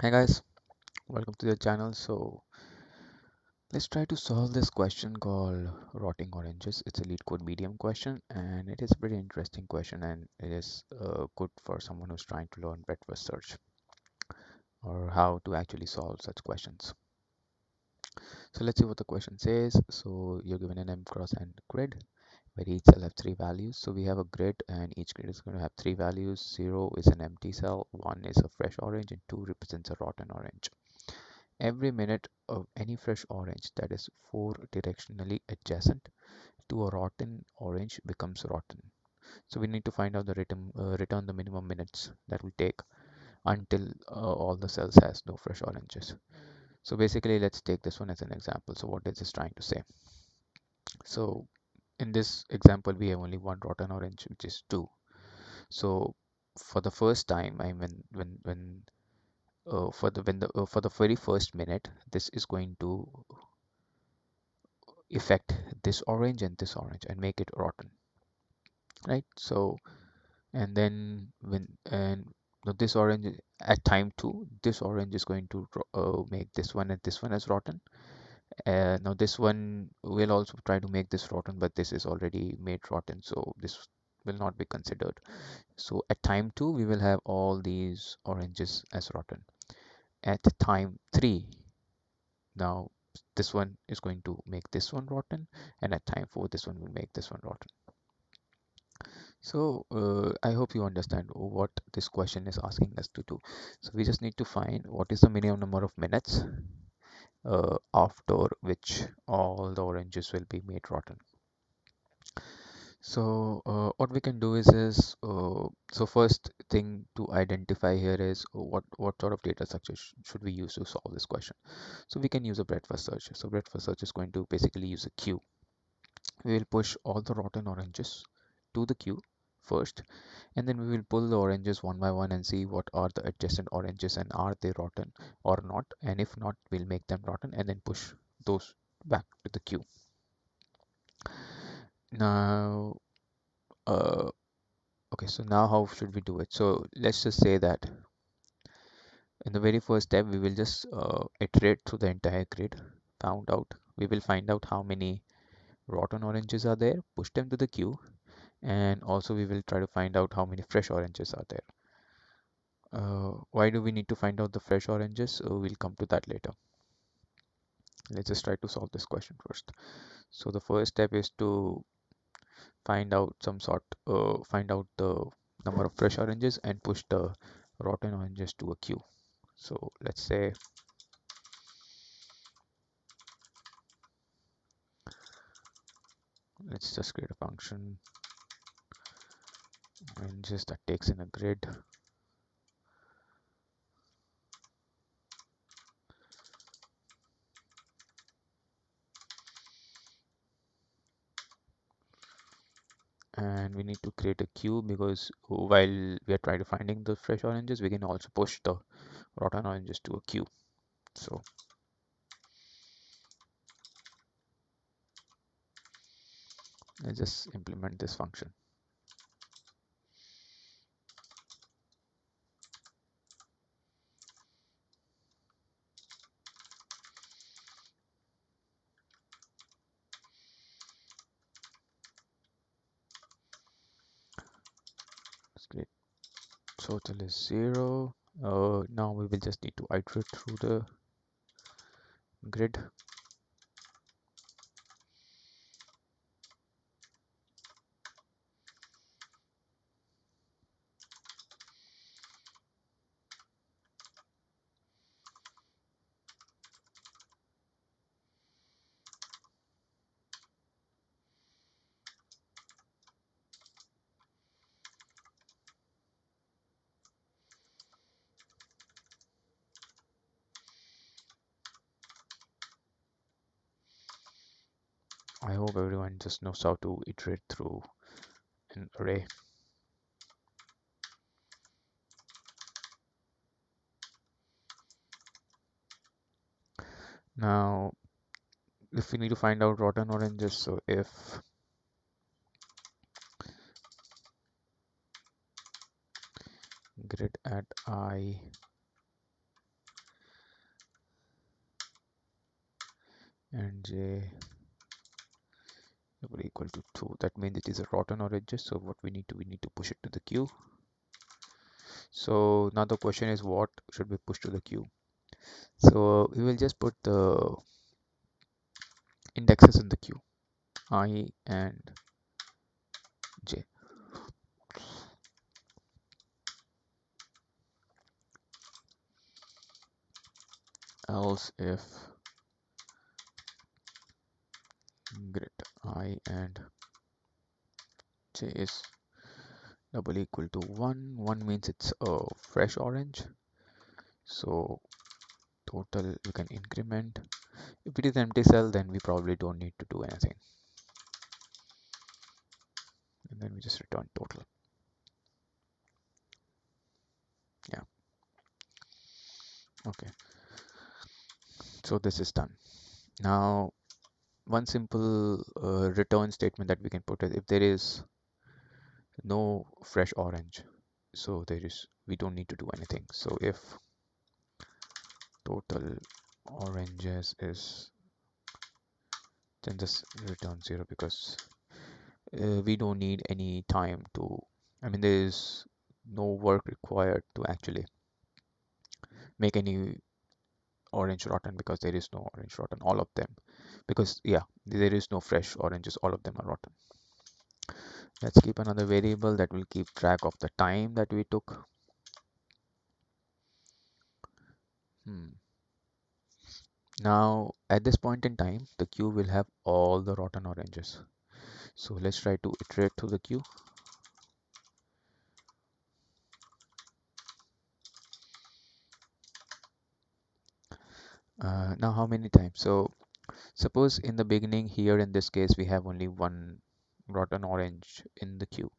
Hi guys, welcome to the channel. So let's try to solve this question called rotting oranges. It's a LeetCode medium question and it is a pretty interesting question, and it is good for someone who's trying to learn breadth search or how to actually solve such questions. So let's see what the question says. So you're given an m cross n grid where each cell have three values. So we have a grid and each grid is going to have three values. 0 is an empty cell, 1 is a fresh orange, and 2 represents a rotten orange. Every minute of any fresh orange that is 4 directionally adjacent to a rotten orange becomes rotten. So we need to find out the return the minimum minutes that will take until all the cells has no fresh oranges. So basically, let's take this one as an example. So what is this trying to say? So in this example, we have only one rotten orange, which is 2. So for the first time, I mean, when for the very first minute, this is going to affect this orange and make it rotten, right? So and then when and now this orange at time 2, this orange is going to make this one and this one as rotten. Now this one will also try to make this rotten, but this is already made rotten, so this will not be considered. So at time 2 we will have all these oranges as rotten. At time 3, now this one is going to make this one rotten, and at time 4 this one will make this one rotten. So I hope you understand what this question is asking us to do. So we just need to find what is the minimum number of minutes after which all the oranges will be made rotten. So what we can do so first thing to identify here is what sort of data structure should we use to solve this question. So we can use a breadth first search. So breadth first search is going to basically use a queue. We will push all the rotten oranges to the queue first, and then we will pull the oranges one by one and see what are the adjacent oranges and are they rotten or not, and if not, we'll make them rotten and then push those back to the queue. Now okay, so now how should we do it? So let's just say that in the very first step we will just iterate through the entire grid. We will find out how many rotten oranges are there, push them to the queue, and also we will try to find out how many fresh oranges are there. Why do we need to find out the fresh oranges? We'll come to that later. Let's just try to solve this question first. So the first step is to find out the number of fresh oranges and push the rotten oranges to a queue. So let's just create a function oranges that takes in a grid. And we need to create a queue because while we are trying to finding the fresh oranges, we can also push the rotten oranges to a queue. So let's just implement this function. Let's create total is 0. Now we will just need to iterate through the grid. I hope everyone just knows how to iterate through an array. Now, if we need to find out rotten oranges, so if grid at I and j will equal to 2. That means it is a rotten oranges. So what we need to push it to the queue. So now the question is, what should we push to the queue? So we will just put the indexes in the queue, I and j. Else if grid I and j is double equal to 1, 1 means it's a fresh orange. So total you can increment. If it is empty cell, then we probably don't need to do anything. And then we just return total. Yeah. Okay. So this is done. Now, one simple return statement that we can put is if there is no fresh orange, so we don't need to do anything. So if total oranges is, then just return 0 because we don't need any time to, I mean, there is no work required to actually make any orange rotten because there is no orange rotten, all of them, because yeah, there is no fresh oranges, all of them are rotten. Let's keep another variable that will keep track of the time that we took. Now at this point in time the queue will have all the rotten oranges. So let's try to iterate through the queue. Now how many times? So suppose in the beginning here in this case we have only one rotten orange in the queue.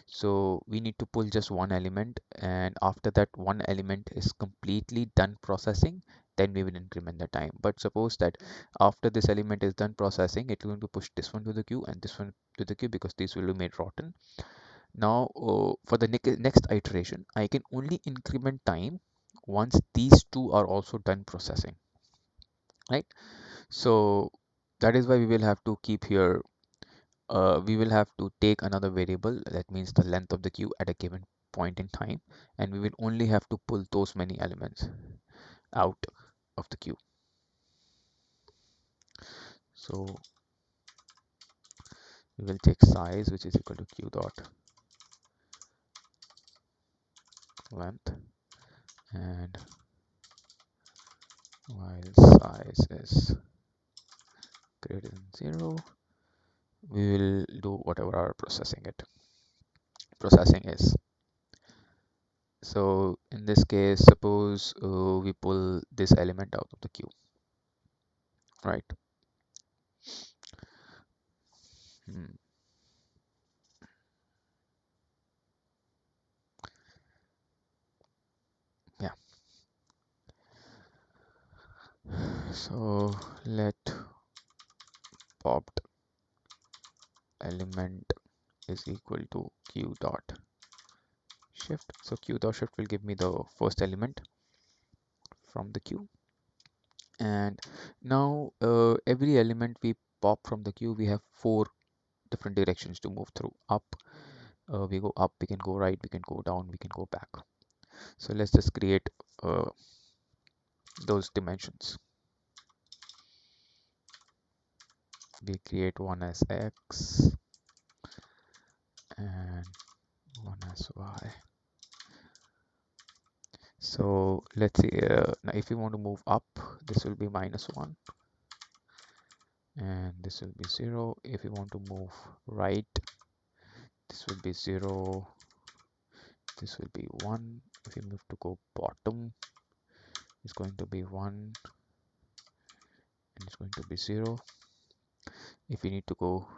So we need to pull just one element, and after that one element is completely done processing, then we will increment the time. But suppose that after this element is done processing, it's going to push this one to the queue and this one to the queue because these will be made rotten. Now for the next iteration, I can only increment time once these two are also done processing, right? So that is why we will have to keep here, we will have to take another variable, that means the length of the queue at a given point in time, and we will only have to pull those many elements out of the queue. So we will take size, which is equal to q dot length, and while size is greater than 0, we will do whatever our processing is. So in this case, suppose we pull this element out of the queue, right? Hmm. Yeah. So let popped element is equal to q dot shift. So q dot shift will give me the first element from the queue. And now every element we pop from the queue, we have 4 different directions to move through. Up, we go up, we can go right, we can go down, we can go back. So let's just create those dimensions. We create one as x and one as y. So let's see, now if you want to move up, this will be -1 and this will be 0. If you want to move right, this will be 0, this will be 1. If you move to go bottom, it's going to be 1 and it's going to be 0. If you need to go,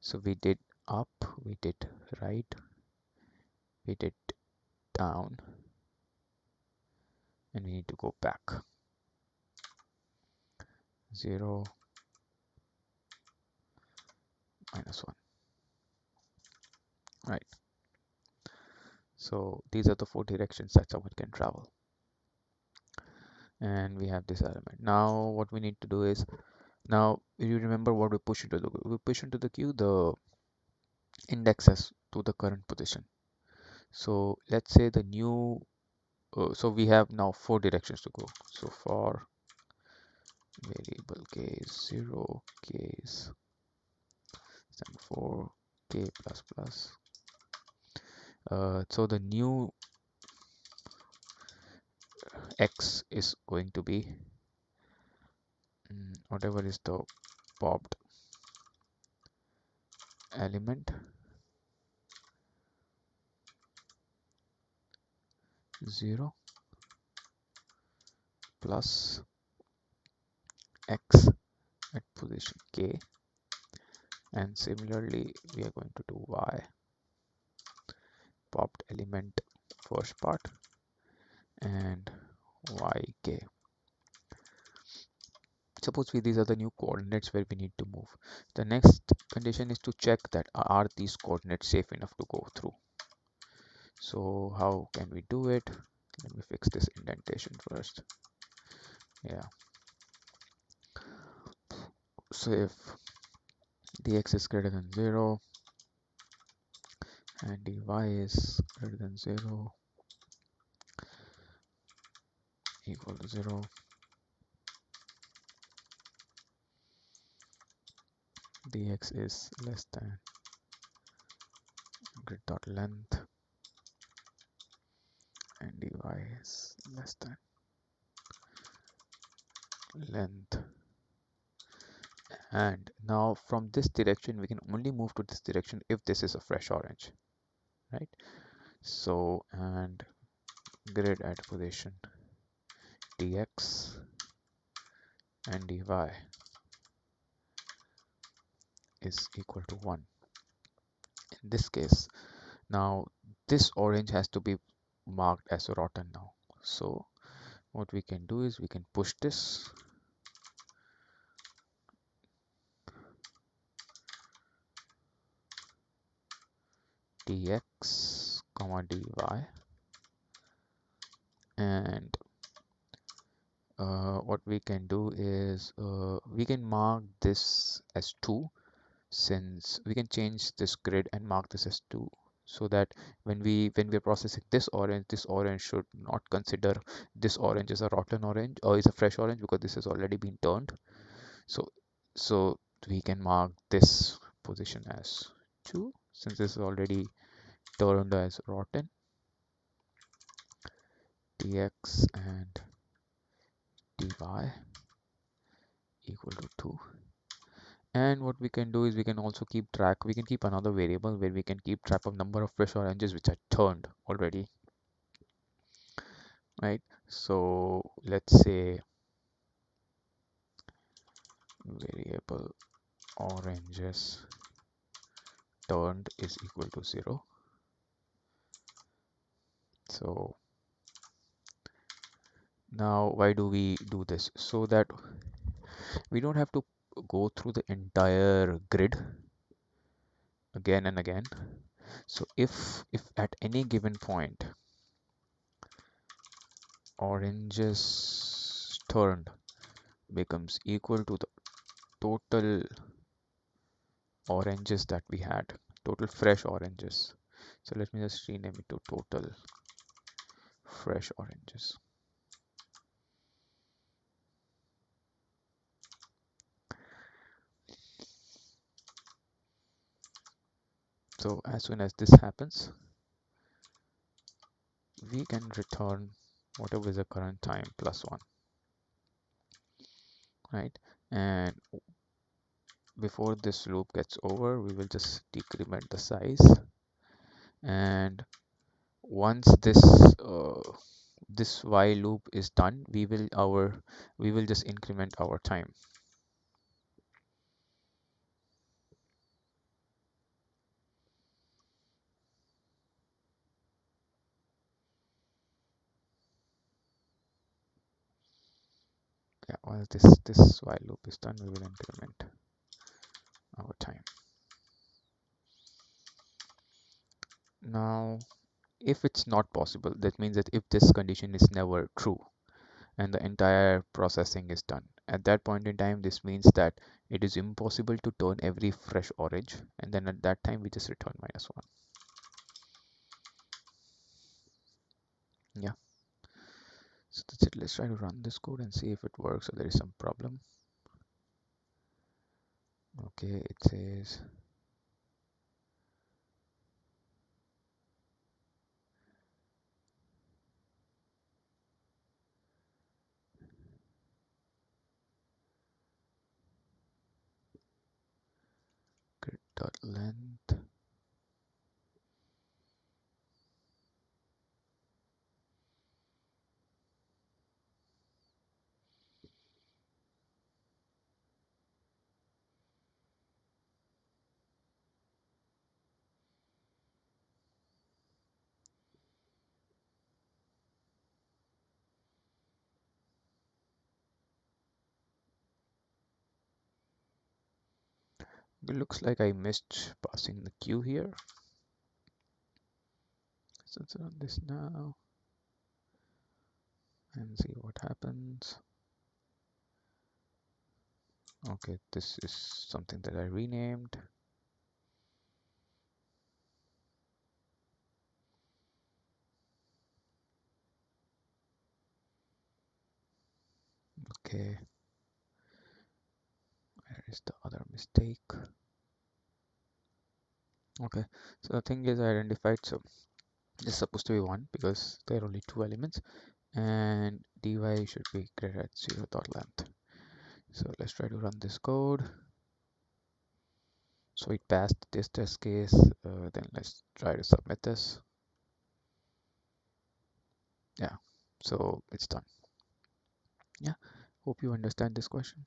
so we did up, we did right, we did down, and we need to go back. 0, -1. Right. So these are the 4 directions that someone can travel. and we have this element. Now what we need to do is, now you remember what we push into the queue. We push into the queue the indexes to the current position. So let's say the new, so we have now four directions to go. So for variable case 0, case 4, k plus plus. So the new x is going to be whatever is the popped element 0 plus x at position k, and similarly we are going to do y popped element first part and yk. Suppose these are the new coordinates where we need to move. The next condition is to check that are these coordinates safe enough to go through. So how can we do it? Let me fix this indentation first. Yeah. So if dx is greater than 0 and dy is greater than 0 equal to 0, dx is less than grid dot length and dy is less than length. And now from this direction we can only move to this direction if this is a fresh orange, right? So, and grid at position dx and dy is equal to 1 in this case. Now this orange has to be marked as rotten now. So what we can do is we can push this dx comma dy, and what we can do is we can mark this as 2, since we can change this grid and mark this as 2, so that when we're processing this orange should not consider this orange as a rotten orange or is a fresh orange, because this has already been turned. So we can mark this position as 2 since this is already turned as rotten. Dx and dy equal to 2. And what we can do is we can also keep track, we can keep another variable where we can keep track of number of fresh oranges which are turned already, right? So let's say variable oranges turned is equal to 0. So now why do we do this? So that we don't have to go through the entire grid again and again. So if at any given point oranges turned becomes equal to the total oranges that we had, total fresh oranges. So let me just rename it to total fresh oranges. So as soon as this happens, we can return whatever is the current time plus 1, right? And before this loop gets over, we will just decrement the size, and once this while loop is done, we will just increment our time. Yeah, once this while loop is done, we will increment our time. Now if it's not possible, that means that if this condition is never true, and the entire processing is done. At that point in time, this means that it is impossible to turn every fresh orange, and then at that time we just return -1. Yeah, so that's it. Let's try to run this code and see if it works or there is some problem. Okay, it says grid.length. It looks like I missed passing the queue here. So let's run this now and see what happens. Okay, this is something that I renamed. Okay, where is the other mistake? Okay, so the thing is identified. So this is supposed to be 1 because there are only 2 elements, and dy should be greater at 0.length. So let's try to run this code. So it passed this test case. Then let's try to submit this. Yeah, so it's done. Yeah, hope you understand this question.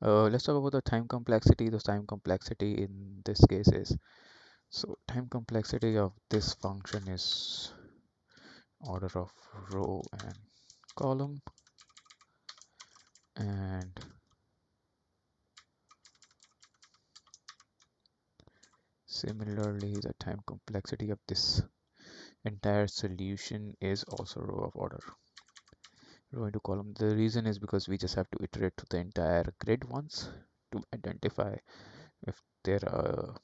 Let's talk about the time complexity. The time complexity in this case is, so time complexity of this function is order of row and column, and similarly the time complexity of this entire solution is also row of order, row into column. The reason is because we just have to iterate to the entire grid once to identify if there are,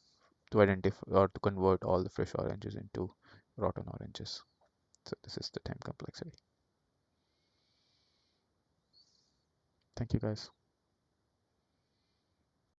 to identify or to convert all the fresh oranges into rotten oranges. So this is the time complexity. Thank you guys.